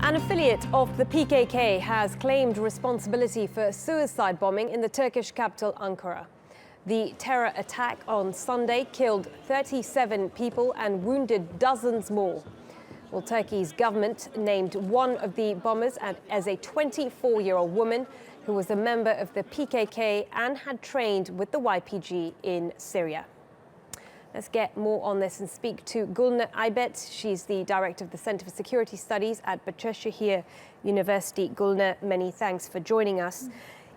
An affiliate of the PKK has claimed responsibility for a suicide bombing in the Turkish capital, Ankara. The terror attack on Sunday killed 37 people and wounded dozens more. Well, Turkey's government named one of the bombers as a 24-year-old woman who was a member of the PKK and had trained with the YPG in Syria. Let's get more on this and speak to Gulnur Aybet. She's the director of the Center for Security Studies at Bahcesehir University. Gulnur, many thanks for joining us.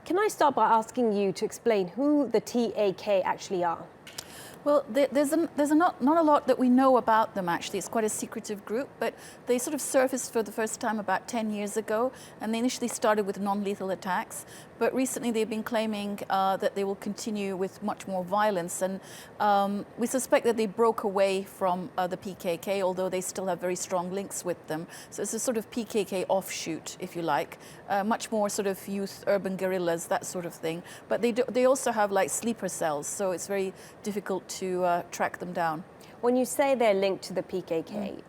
Can I start by asking you to explain who the TAK actually are? Well, there's not a lot that we know about them, actually. It's quite a secretive group, but they sort of surfaced for the first time about 10 years ago, and they initially started with non-lethal attacks. But recently they've been claiming that they will continue with much more violence. And we suspect that they broke away from the PKK, although they still have very strong links with them. So it's a sort of PKK offshoot, if you like, much more sort of youth, urban guerrillas, that sort of thing. But they also have like sleeper cells, so it's very difficult to track them down. When you say they're linked to the PKK,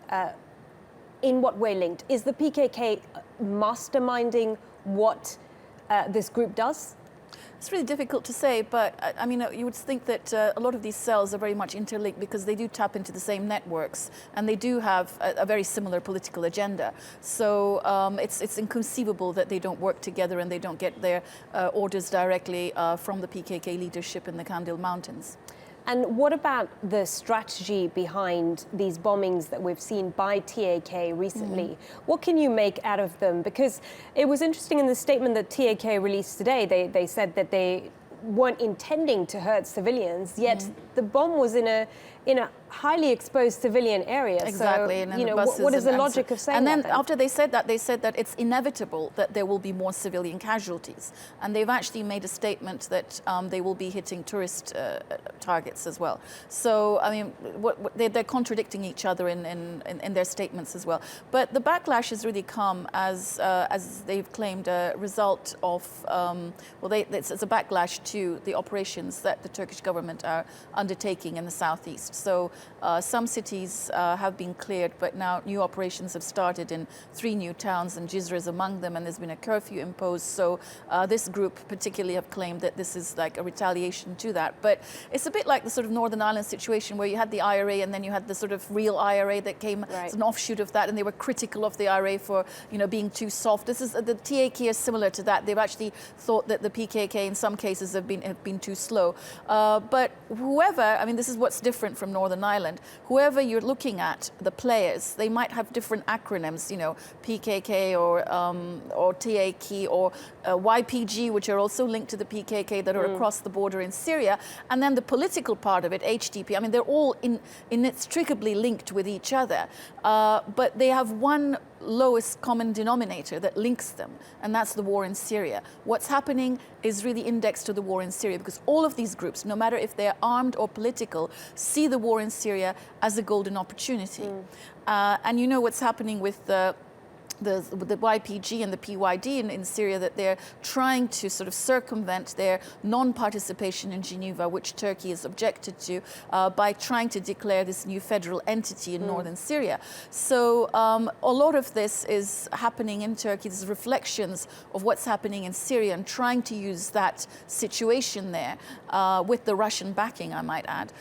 in what way linked? Is the PKK masterminding what this group does? It's really difficult to say, but I mean, you would think that a lot of these cells are very much interlinked because they do tap into the same networks and they do have a very similar political agenda. So it's inconceivable that they don't work together and they don't get their orders directly from the PKK leadership in the Kandil Mountains. And what about the strategy behind these bombings that we've seen by TAK recently? What can you make out of them? Because it was interesting in the statement that TAK released today, they said that they weren't intending to hurt civilians, yet the bomb was in a highly exposed civilian area. Exactly. So, you know, what is the logic of saying that? And then after they said that it's inevitable that there will be more civilian casualties. And they've actually made a statement that they will be hitting tourist targets as well. So, I mean, they're contradicting each other in their statements as well. But the backlash has really come as they've claimed a result of, it's a backlash to the operations that the Turkish government are undertaking in the southeast. So some cities have been cleared, but now new operations have started in 3 new towns, and Cizre is among them, and there's been a curfew imposed. So this group particularly have claimed that this is like a retaliation to that. But it's a bit like the sort of Northern Ireland situation where you had the IRA and then you had the sort of real IRA that came as an offshoot of that, and they were critical of the IRA for, you know, being too soft. This is the TAK is similar to that. They've actually thought that the PKK in some cases have been too slow. But whoever, I mean, this is what's different from Northern Ireland. Whoever you're looking at, the players, they might have different acronyms, you know, PKK or TAK or YPG, which are also linked to the PKK that are across the border in Syria. And then the political part of it, HDP, I mean, they're all inextricably linked with each other. But they have one lowest common denominator that links them, and that's the war in Syria. What's happening is really indexed to the war in Syria because all of these groups, no matter if they're armed or political, see the war in Syria as a golden opportunity. And you know what's happening with the YPG and the PYD in Syria, that they're trying to sort of circumvent their non-participation in Geneva, which Turkey is objected to, by trying to declare this new federal entity in northern Syria. So a lot of this is happening in Turkey. There's reflections of what's happening in Syria and trying to use that situation there with the Russian backing, I might add,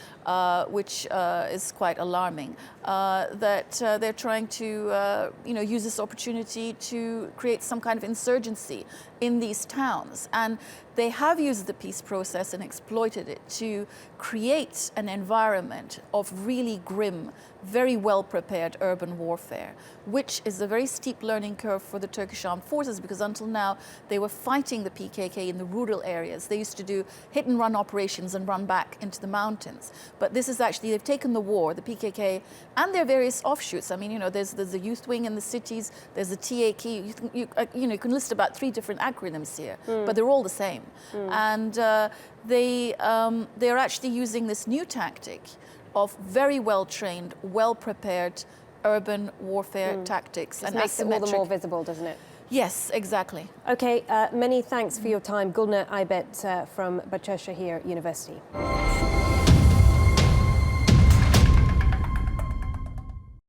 which is quite alarming, that they're trying to use this opportunity to create some kind of insurgency in these towns. And they have used the peace process and exploited it to create an environment of really grim, very well-prepared urban warfare, which is a very steep learning curve for the Turkish armed forces, because until now they were fighting the PKK in the rural areas. They used to do hit-and-run operations and run back into the mountains. But this is actually, they've taken the war, the PKK, and their various offshoots. I mean, you know, there's the youth wing in the cities, there's the TAK, you can list about 3 different acronyms here, but they're all the same. And they're actually using this new tactic of very well-trained, well-prepared urban warfare tactics. It makes it all the more visible, doesn't it? Yes, exactly. Okay, many thanks for your time. Gulnur Aybet from Bahcesehir University.